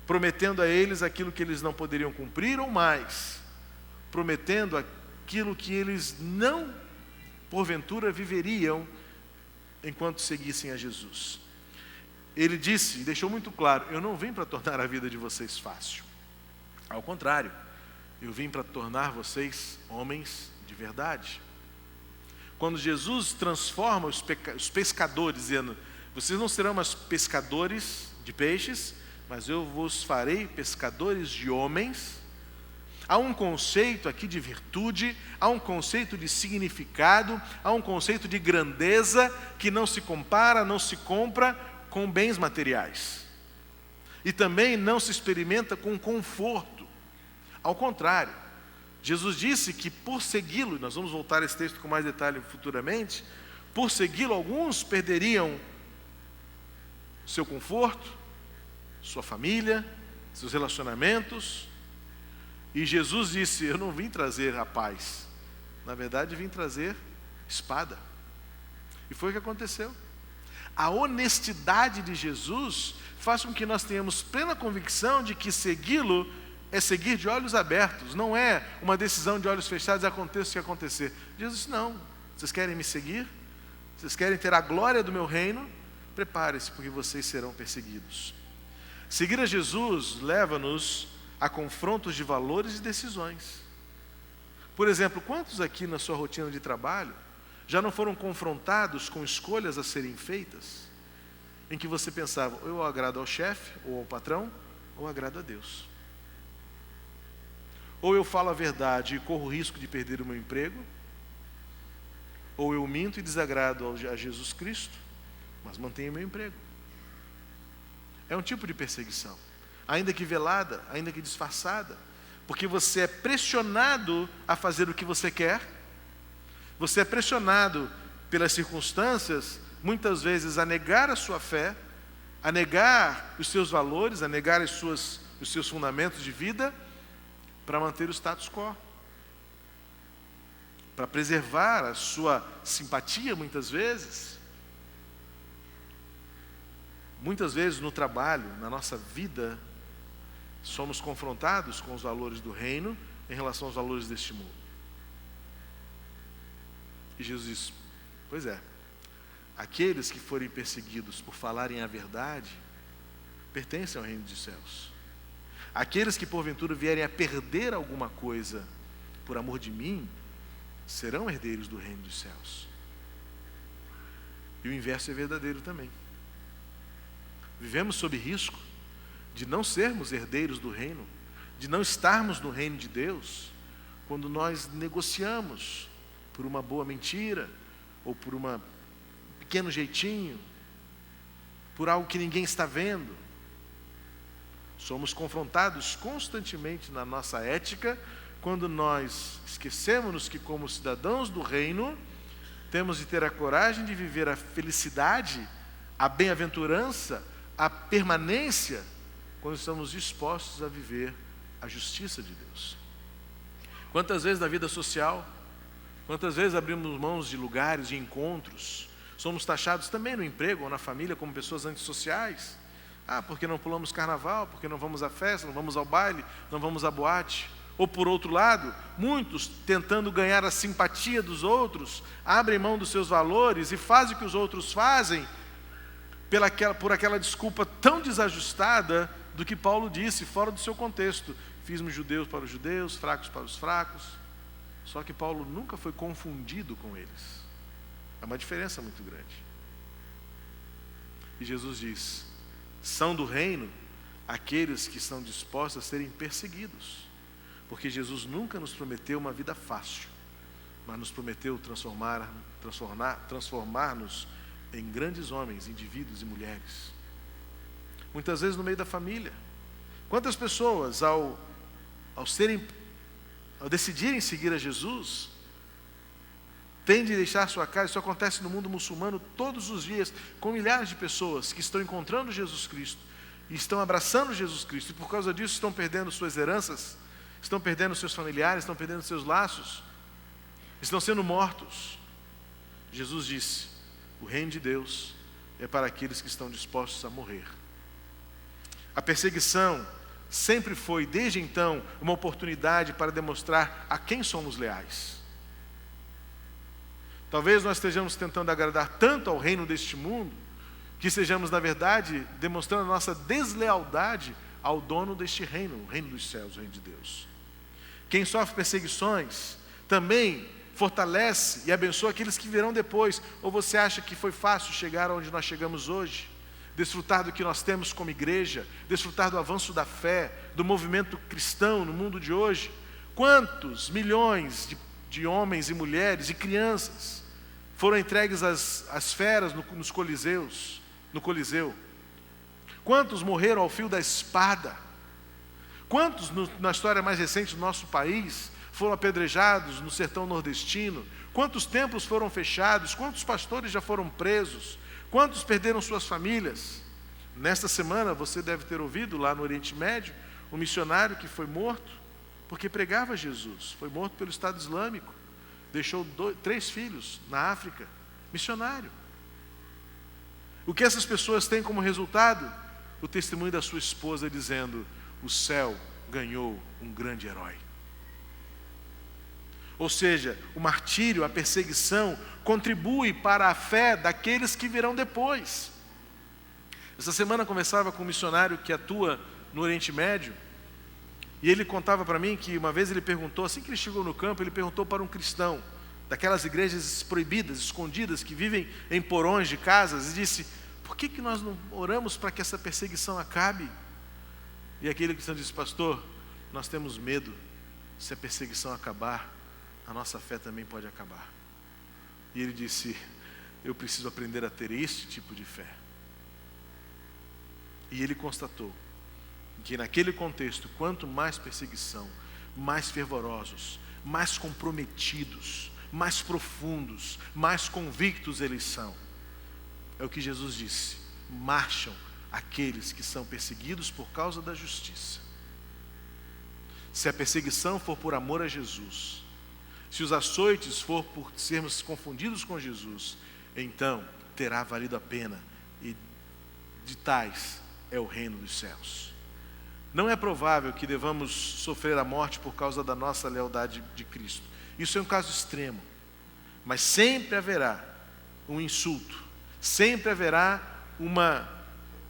prometendo a eles aquilo que eles não poderiam cumprir ou mais, prometendo aquilo que eles não, porventura, viveriam enquanto seguissem a Jesus. Ele disse e deixou muito claro: eu não vim para tornar a vida de vocês fácil. Ao contrário, eu vim para tornar vocês homens de verdade. Quando Jesus transforma os pescadores, dizendo: vocês não serão mais pescadores de peixes, mas eu vos farei pescadores de homens. Há um conceito aqui de virtude, há um conceito de significado, há um conceito de grandeza que não se compara, não se compra com bens materiais. E também não se experimenta com conforto. Ao contrário, Jesus disse que por segui-lo, nós vamos voltar a esse texto com mais detalhe futuramente, por segui-lo alguns perderiam seu conforto, sua família, seus relacionamentos. E Jesus disse: eu não vim trazer a paz, na verdade vim trazer espada. E foi o que aconteceu. A honestidade de Jesus faz com que nós tenhamos plena convicção de que segui-lo é seguir de olhos abertos, não é uma decisão de olhos fechados, aconteça o que acontecer. Jesus disse: não, vocês querem me seguir? Vocês querem ter a glória do meu reino? Prepare-se, porque vocês serão perseguidos. Seguir a Jesus leva-nos a confrontos de valores e decisões. Por exemplo, quantos aqui na sua rotina de trabalho já não foram confrontados com escolhas a serem feitas, em que você pensava: ou eu agrado ao chefe, ou ao patrão, ou agrado a Deus? Ou eu falo a verdade e corro o risco de perder o meu emprego, ou eu minto e desagrado a Jesus Cristo, mas mantenho o meu emprego. É um tipo de perseguição, ainda que velada, ainda que disfarçada, porque você é pressionado a fazer o que você quer, você é pressionado pelas circunstâncias, muitas vezes a negar a sua fé, a negar os seus valores, a negar os seus fundamentos de vida, para manter o status quo, para preservar a sua simpatia muitas vezes. Muitas vezes no trabalho, na nossa vida, somos confrontados com os valores do reino em relação aos valores deste mundo. E Jesus diz: pois é, aqueles que forem perseguidos por falarem a verdade, pertencem ao reino dos céus. Aqueles que porventura vierem a perder alguma coisa por amor de mim, serão herdeiros do reino dos céus. E o inverso é verdadeiro também. Vivemos sob risco de não sermos herdeiros do reino, de não estarmos no reino de Deus, quando nós negociamos por uma boa mentira, ou por um pequeno jeitinho, por algo que ninguém está vendo. Somos confrontados constantemente na nossa ética, quando nós esquecemos que, como cidadãos do reino, temos de ter a coragem de viver a felicidade, a bem-aventurança, a permanência, quando estamos dispostos a viver a justiça de Deus. Quantas vezes na vida social, quantas vezes abrimos mãos de lugares, de encontros, somos taxados também no emprego ou na família como pessoas antissociais. Porque não pulamos carnaval, porque não vamos à festa, não vamos ao baile, não vamos à boate. Ou por outro lado, muitos, tentando ganhar a simpatia dos outros, abrem mão dos seus valores e fazem o que os outros fazem, por aquela desculpa tão desajustada do que Paulo disse, fora do seu contexto: fiz-me judeus para os judeus, fracos para os fracos. Só que Paulo nunca foi confundido com eles. É uma diferença muito grande. E Jesus diz: são do reino aqueles que estão dispostos a serem perseguidos, porque Jesus nunca nos prometeu uma vida fácil, mas nos prometeu transformar-nos em grandes homens, indivíduos e mulheres. Muitas vezes no meio da família. Quantas pessoas, ao decidirem seguir a Jesus, têm de deixar sua casa? Isso acontece no mundo muçulmano todos os dias, com milhares de pessoas que estão encontrando Jesus Cristo e estão abraçando Jesus Cristo, e por causa disso estão perdendo suas heranças, estão perdendo seus familiares, estão perdendo seus laços, estão sendo mortos. Jesus disse: O reino de Deus é para aqueles que estão dispostos a morrer. A perseguição sempre foi, desde então, uma oportunidade para demonstrar a quem somos leais. Talvez nós estejamos tentando agradar tanto ao reino deste mundo, que estejamos, na verdade, demonstrando a nossa deslealdade ao dono deste reino, o reino dos céus, o reino de Deus. Quem sofre perseguições também fortalece e abençoa aqueles que virão depois. Ou você acha que foi fácil chegar onde nós chegamos hoje? Desfrutar do que nós temos como igreja, desfrutar do avanço da fé, do movimento cristão no mundo de hoje. Quantos milhões de homens e mulheres e crianças foram entregues às feras nos coliseus, no Coliseu? Quantos morreram ao fio da espada? Quantos na história mais recente do nosso país foram apedrejados no sertão nordestino? Quantos templos foram fechados? Quantos pastores já foram presos? Quantos perderam suas famílias? Nesta semana você deve ter ouvido lá no Oriente Médio um missionário que foi morto porque pregava Jesus. Foi morto pelo Estado Islâmico. Deixou 3 filhos na África. Missionário. O que essas pessoas têm como resultado? O testemunho da sua esposa dizendo: o céu ganhou um grande herói. Ou seja, o martírio, a perseguição, contribui para a fé daqueles que virão depois. Essa semana eu conversava com um missionário que atua no Oriente Médio, e ele contava para mim que uma vez ele perguntou, assim que ele chegou no campo, ele perguntou para um cristão, daquelas igrejas proibidas, escondidas, que vivem em porões de casas, e disse: por que nós não oramos para que essa perseguição acabe? E aquele cristão disse: pastor, nós temos medo, se a perseguição acabar, a nossa fé também pode acabar. E ele disse: eu preciso aprender a ter este tipo de fé. E ele constatou que naquele contexto, quanto mais perseguição, mais fervorosos, mais comprometidos, mais profundos, mais convictos eles são. É o que Jesus disse: marcham aqueles que são perseguidos por causa da justiça. Se a perseguição for por amor a Jesus, se os açoites for por sermos confundidos com Jesus, então terá valido a pena, e de tais é o reino dos céus. Não é provável que devamos sofrer a morte por causa da nossa lealdade de Cristo. Isso é um caso extremo. Mas sempre haverá um insulto, sempre haverá uma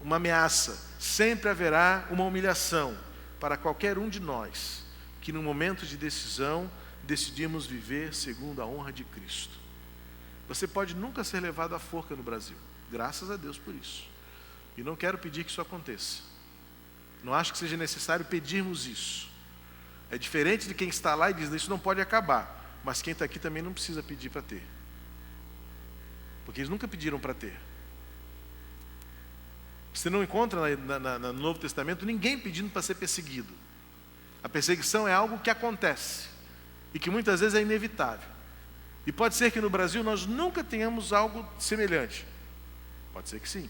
ameaça, sempre haverá uma humilhação para qualquer um de nós que no momento de decisão decidimos viver segundo a honra de Cristo. Você pode nunca ser levado à forca no Brasil, graças a Deus por isso. E não quero pedir que isso aconteça. Não acho que seja necessário pedirmos isso. É diferente de quem está lá e diz: isso não pode acabar. Mas quem está aqui também não precisa pedir para ter. Porque eles nunca pediram para ter. Você não encontra no Novo Testamento ninguém pedindo para ser perseguido. A perseguição é algo que acontece e que muitas vezes é inevitável. E pode ser que no Brasil nós nunca tenhamos algo semelhante. Pode ser que sim.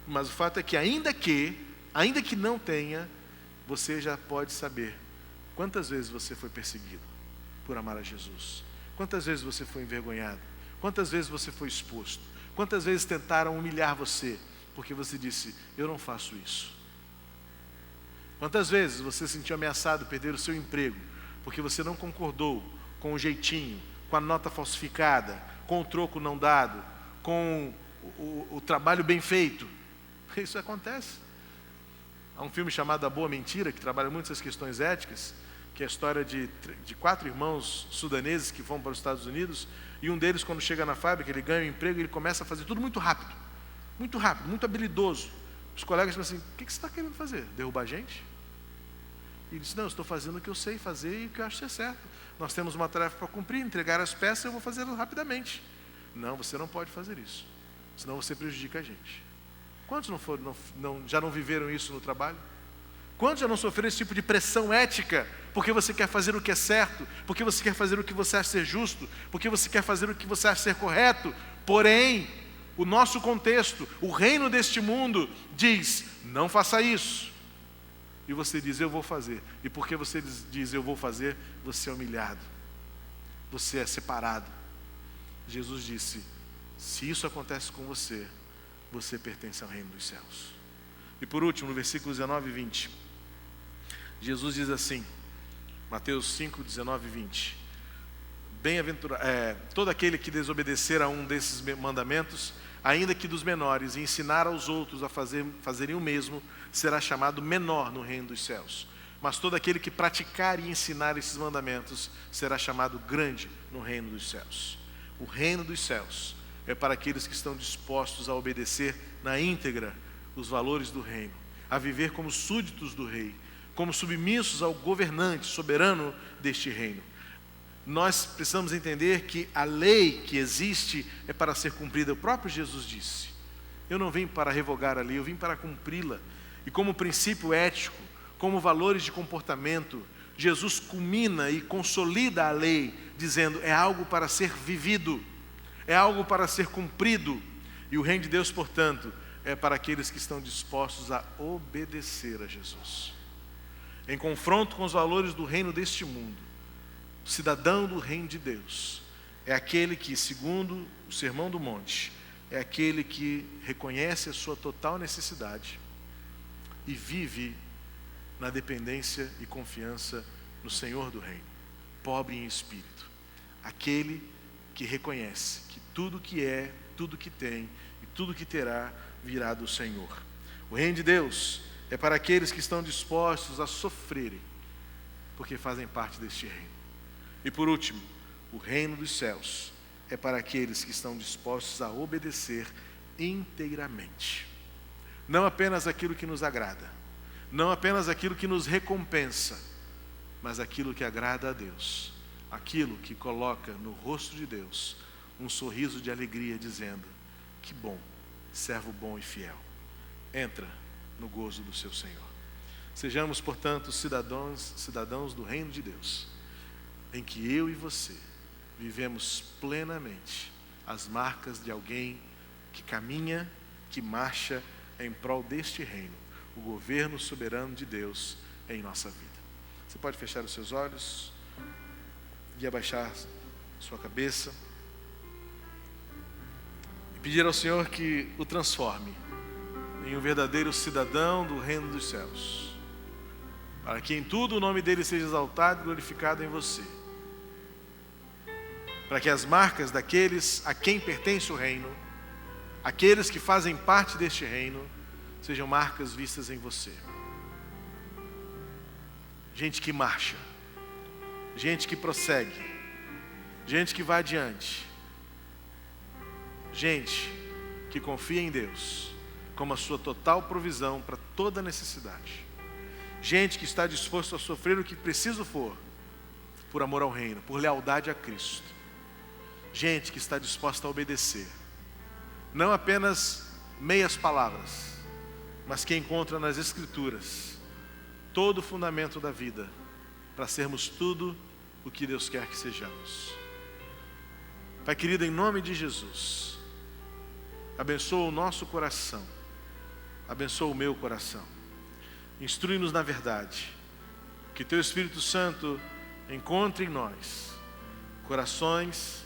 Mas o fato é que ainda que não tenha, você já pode saber quantas vezes você foi perseguido por amar a Jesus. Quantas vezes você foi envergonhado. Quantas vezes você foi exposto. Quantas vezes tentaram humilhar você porque você disse: eu não faço isso. Quantas vezes você se sentiu ameaçado de perder o seu emprego porque você não concordou com o jeitinho, com a nota falsificada, com o troco não dado, com o trabalho bem feito. Isso acontece. Há um filme chamado A Boa Mentira, que trabalha muito essas questões éticas, que é a história de 4 irmãos sudaneses que vão para os Estados Unidos, e um deles, quando chega na fábrica, ele ganha um emprego e ele começa a fazer tudo muito rápido, muito habilidoso. Os colegas falam assim: o que você está querendo fazer? Derrubar a gente? E ele disse: não, eu estou fazendo o que eu sei fazer e o que eu acho ser certo. Nós temos uma tarefa para cumprir, entregar as peças, eu vou fazê-lo rapidamente. Não, você não pode fazer isso, senão você prejudica a gente. Quantos já não viveram isso no trabalho? Quantos já não sofreram esse tipo de pressão ética, porque você quer fazer o que é certo, porque você quer fazer o que você acha ser justo, porque você quer fazer o que você acha ser correto? Porém, o nosso contexto, o reino deste mundo diz: não faça isso. E você diz: eu vou fazer. E porque você diz: eu vou fazer, você é humilhado, você é separado. Jesus disse: se isso acontece com você, você pertence ao reino dos céus. E por último, no versículo 19 e 20, Jesus diz assim, Mateus 5, 19 e 20: todo aquele que desobedecer a um desses mandamentos, ainda que dos menores, e ensinar aos outros a fazerem o mesmo, será chamado menor no reino dos céus. Mas todo aquele que praticar e ensinar esses mandamentos será chamado grande no reino dos céus. O reino dos céus é para aqueles que estão dispostos a obedecer na íntegra os valores do reino, a viver como súditos do rei, como submissos ao governante soberano deste reino. Nós precisamos entender que a lei que existe é para ser cumprida. O próprio Jesus disse: eu não vim para revogar a lei, eu vim para cumpri-la. E como princípio ético, como valores de comportamento, Jesus culmina e consolida a lei, dizendo: é algo para ser vivido, é algo para ser cumprido. E o reino de Deus, portanto, é para aqueles que estão dispostos a obedecer a Jesus. Em confronto com os valores do reino deste mundo, o cidadão do reino de Deus é aquele que, segundo o Sermão do Monte, é aquele que reconhece a sua total necessidade e vive na dependência e confiança no Senhor do reino, pobre em espírito. Aquele que reconhece que tudo que é, tudo que tem e tudo que terá virá do Senhor. O reino de Deus é para aqueles que estão dispostos a sofrerem, porque fazem parte deste reino. E por último, o reino dos céus é para aqueles que estão dispostos a obedecer inteiramente. Não apenas aquilo que nos agrada, não apenas aquilo que nos recompensa, mas aquilo que agrada a Deus, aquilo que coloca no rosto de Deus um sorriso de alegria, dizendo: que bom, servo bom e fiel, entra no gozo do seu Senhor. Sejamos, portanto, cidadãos do reino de Deus, em que eu e você vivemos plenamente as marcas de alguém que caminha, que marcha em prol deste reino, o governo soberano de Deus em nossa vida. Você pode fechar os seus olhos e abaixar sua cabeça e pedir ao Senhor que o transforme em um verdadeiro cidadão do reino dos céus, para que em tudo o nome dele seja exaltado e glorificado em você, para que as marcas daqueles a quem pertence o reino, aqueles que fazem parte deste reino, sejam marcas vistas em você. Gente que marcha, gente que prossegue, gente que vai adiante, gente que confia em Deus como a sua total provisão para toda necessidade, gente que está disposto a sofrer o que preciso for por amor ao reino, por lealdade a Cristo, gente que está disposta a obedecer, não apenas meias palavras, mas que encontra nas Escrituras todo o fundamento da vida para sermos tudo o que Deus quer que sejamos. Pai querido, em nome de Jesus, abençoa o nosso coração, abençoa o meu coração, instrui-nos na verdade, que Teu Espírito Santo encontre em nós corações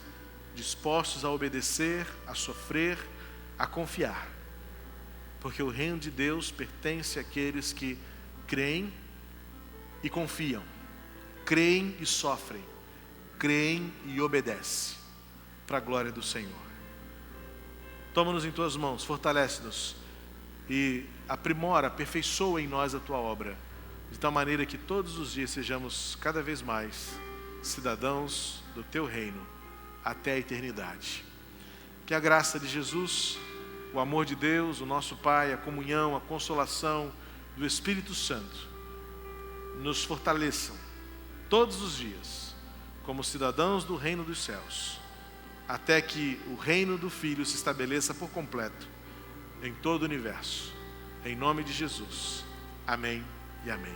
dispostos a obedecer, a sofrer, a confiar, porque o reino de Deus pertence àqueles que creem e confiam, creem e sofrem, creem e obedecem, para a glória do Senhor. Toma-nos em Tuas mãos, fortalece-nos e aprimora, aperfeiçoa em nós a Tua obra, de tal maneira que todos os dias sejamos cada vez mais cidadãos do Teu reino, até a eternidade. Que a graça de Jesus, o amor de Deus, o nosso Pai, a comunhão, a consolação do Espírito Santo nos fortaleçam todos os dias como cidadãos do reino dos céus, até que o reino do Filho se estabeleça por completo em todo o universo. Em nome de Jesus. Amém e amém.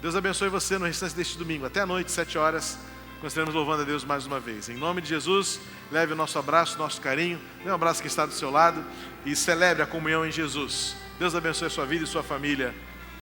Deus abençoe você no restante deste domingo. Até a noite, 7 horas, nós estaremos louvando a Deus mais uma vez. Em nome de Jesus, leve o nosso abraço, nosso carinho. Dê um abraço que está do seu lado e celebre a comunhão em Jesus. Deus abençoe a sua vida e sua família.